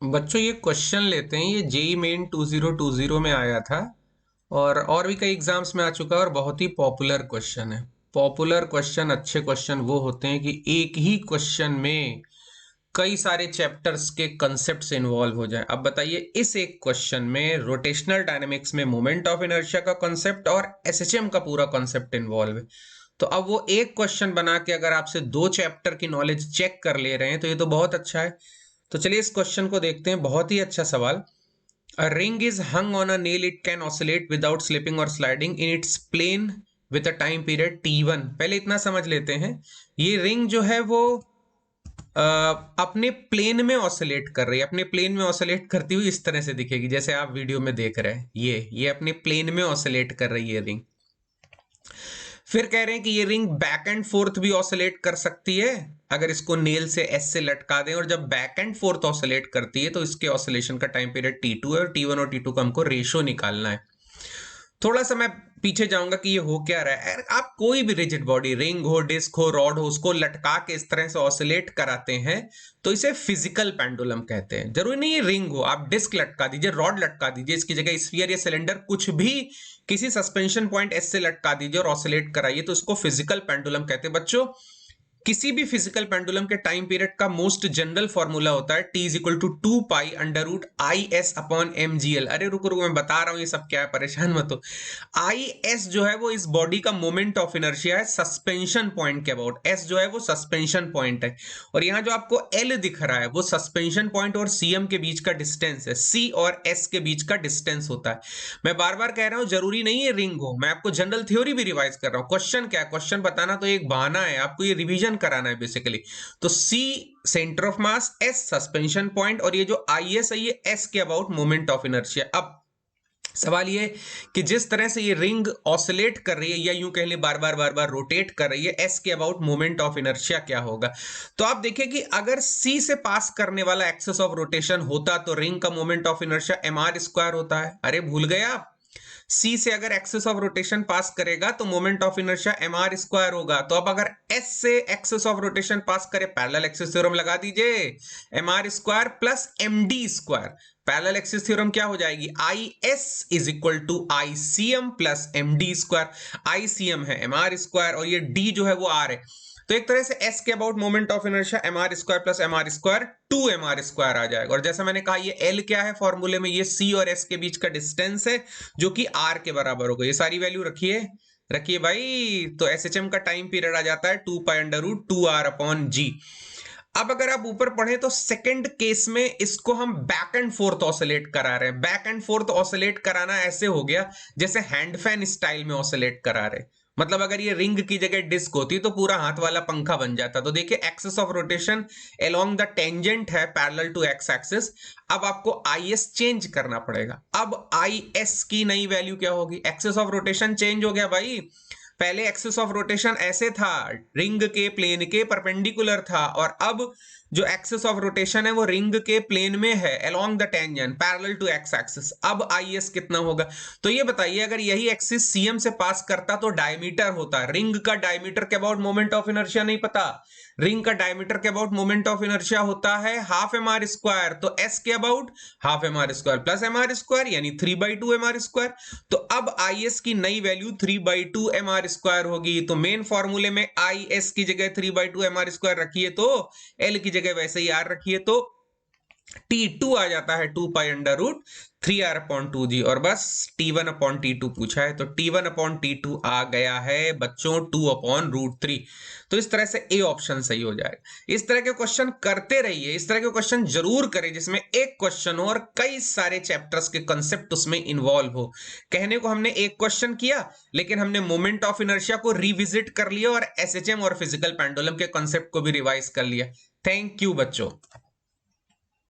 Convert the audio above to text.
बच्चों ये क्वेश्चन लेते हैं, ये जेई मेन 2020 में आया था और भी कई एग्जाम्स में आ चुका है और बहुत ही पॉपुलर क्वेश्चन है। पॉपुलर क्वेश्चन, अच्छे क्वेश्चन वो होते हैं कि एक ही क्वेश्चन में कई सारे चैप्टर्स के कंसेप्ट्स इन्वॉल्व हो जाएं। अब बताइए, इस एक क्वेश्चन में रोटेशनल डायनेमिक्स में मोमेंट ऑफ इनर्शिया का कंसेप्ट और एसएचएम का पूरा कंसेप्ट इन्वॉल्व है। तो अब वो एक क्वेश्चन बना के अगर आपसे दो चैप्टर की नॉलेज चेक कर ले रहे हैं तो ये तो बहुत अच्छा है। तो चलिए इस क्वेश्चन को देखते हैं, बहुत ही अच्छा सवाल। A ring is hung on a nail, it can oscillate without slipping or sliding in its plane with a time period T1। पहले इतना समझ लेते हैं, ये रिंग जो है वो अपने प्लेन में ऑसिलेट कर रही है। अपने प्लेन में ऑसिलेट करती हुई इस तरह से दिखेगी जैसे आप वीडियो में देख रहे हैं। ये अपने प्लेन में ऑसिलेट कर रही है रिंग। फिर कह रहे हैं कि ये रिंग बैक एंड फोर्थ भी ऑसिलेट कर सकती है अगर इसको नेल से एस से लटका दें, और जब बैक एंड फोर्थ ऑसिलेट करती है तो इसके ऑसिलेशन का टाइम पीरियड T2 है और T1 और T2 का हमको रेशो निकालना है। थोड़ा सा मैं पीछे जाऊंगा कि ये हो क्या रहा है। आप कोई भी रिजिड बॉडी, रिंग हो, डिस्क हो, रॉड हो, उसको लटका के इस तरह से ऑसिलेट कराते हैं तो इसे फिजिकल पेंडुलम कहते हैं। जरूरी नहीं है रिंग हो, आप डिस्क लटका दीजिए, रॉड लटका दीजिए, इसकी जगह स्फीयर या सिलेंडर कुछ भी किसी सस्पेंशन पॉइंट एस से लटका दीजिए और ऑसिलेट कराइए तो इसको फिजिकल पेंडुलम कहते हैं। बच्चों, किसी भी फिजिकल पेंडुलम के टाइम पीरियड का मोस्ट जनरल फॉर्मूला होता है T equal to 2 pi under root IS upon MGL। अरे रुको रुको, मैं बता रहा हूं ये सब क्या है, परेशान मत हो। IS जो है वो इस बॉडी का मोमेंट ऑफ इनर्शिया है सस्पेंशन पॉइंट के अबाउट। S जो है वो सस्पेंशन पॉइंट है, और यहां जो आपको L दिख रहा है वो सस्पेंशन पॉइंट और CM के बीच का डिस्टेंस है। C और S के बीच का डिस्टेंस होता है। मैं बार बार कह रहा हूं, जरूरी नहीं है रिंग हो, मैं आपको जनरल थ्योरी भी रिवाइज कर रहा हूं। क्वेश्चन क्या है, क्वेश्चन बताना तो एक बहाना है, आपको ये रिवीजन कराना है बेसिकली। तो C centre of mass, S suspension point, और ये जो IS है ये S के अबाउट मोमेंट ऑफ इनर्शिया। अब सवाल ये कि जिस तरह से ये रिंग ऑसिलेट कर रही है या यूं कह ले बार बार रोटेट कर रही है, S के अबाउट मोमेंट ऑफ इनर्शिया क्या होगा। तो आप देखिए कि अगर C से पास करने वाला एक्सेस ऑफ रोटेशन होता तो रिंग का मोमेंट ऑफ इनर्शिया mr² होता है। अरे भूल गए आप, सी से अगर एक्सेस ऑफ रोटेशन पास करेगा तो मोमेंट ऑफ इनर्शिया mr² होगा। तो अब अगर एस से एक्सेस ऑफ रोटेशन पास करे, पैरेलल एक्सिस थ्योरम लगा दीजिए, mr² plus md²। Parallel axis theorem क्या हो जाएगी, IS is equal to ICM plus md²। ICM है mr² और ये d जो है वो r है। तो एक तरह से S के about moment of inertia mr² plus mr², 2mr² आ जाएगा। और जैसा मैंने कहा, ये L क्या है फॉर्मूले में, ये C और S के बीच का डिस्टेंस है जो कि R के बराबर होगा। ये सारी वैल्यू रखिए रखिए भाई। तो SHM का टाइम पीरियड आ जाता है 2 pi under root 2r upon G। अब अगर आप ऊपर पढ़े तो सेकंड केस में इसको हम बैक एंड फोर्थ ऑसिलेट करा रहे हैं। बैक एंड फोर्थ ऑसिलेट कराना ऐसे हो गया जैसे हैंड फैन स्टाइल में ऑसिलेट करा रहे। मतलब अगर ये रिंग की जगह डिस्क होती तो पूरा हाथ वाला पंखा बन जाता। तो देखिए, axis of rotation along the tangent है पैरेलल टू एक्स एक्सिस। अब आपको IS चेंज करना पड़ेगा। अब IS की नई वैल्यू क्या होगी, एक्सेस ऑफ रोटेशन चेंज हो गया भाई। पहले एक्सिस ऑफ रोटेशन ऐसे था, रिंग के प्लेन के परपेंडिकुलर था, और अब जो एक्सिस ऑफ रोटेशन है वो रिंग के प्लेन में है along the tangent parallel to x axis. अब IS कितना होगा, तो ये बताइए, अगर यही एक्सिस CM से पास करता तो डायमीटर होता। रिंग का डायमीटर के अबाउट मोमेंट ऑफ इनर्शिया नहीं पता, रिंग का डायमीटर के अबाउट मोमेंट ऑफ इनर्शिया होता है हाफ mr²। तो S के about half mr² plus mr² यानी 3/2 mr²। तो अब IS की नई वैल्यू 3/2 mr² होगी। तो मेन फॉर्मूले में IS की जगह 3/2 mr² रखिए, तो L की जगह वैसे ही R रखिए, तो T2 आ जाता है 2 पाई अंडर रूट 3r/2g। और बस T1/T2 पूछा है तो T1/T2 आ गया है बच्चों 2/√3। तो इस तरह से A ऑप्शन सही हो जाएगा। इस तरह के क्वेश्चन करते रहिए, इस तरह के क्वेश्चन जरूर करें जिसमें एक क्वेश्चन हो और कई सारे चैप्टर्स के कंसेप्ट उसमें इन्वॉल्व हो। कहने को हमने एक क्वेश्चन किया, लेकिन हमने मोमेंट ऑफ इनर्शिया को रिविजिट कर लिया और SHM और फिजिकल पेंडुलम के कंसेप्ट को भी रिवाइज कर लिया। थैंक यू बच्चों।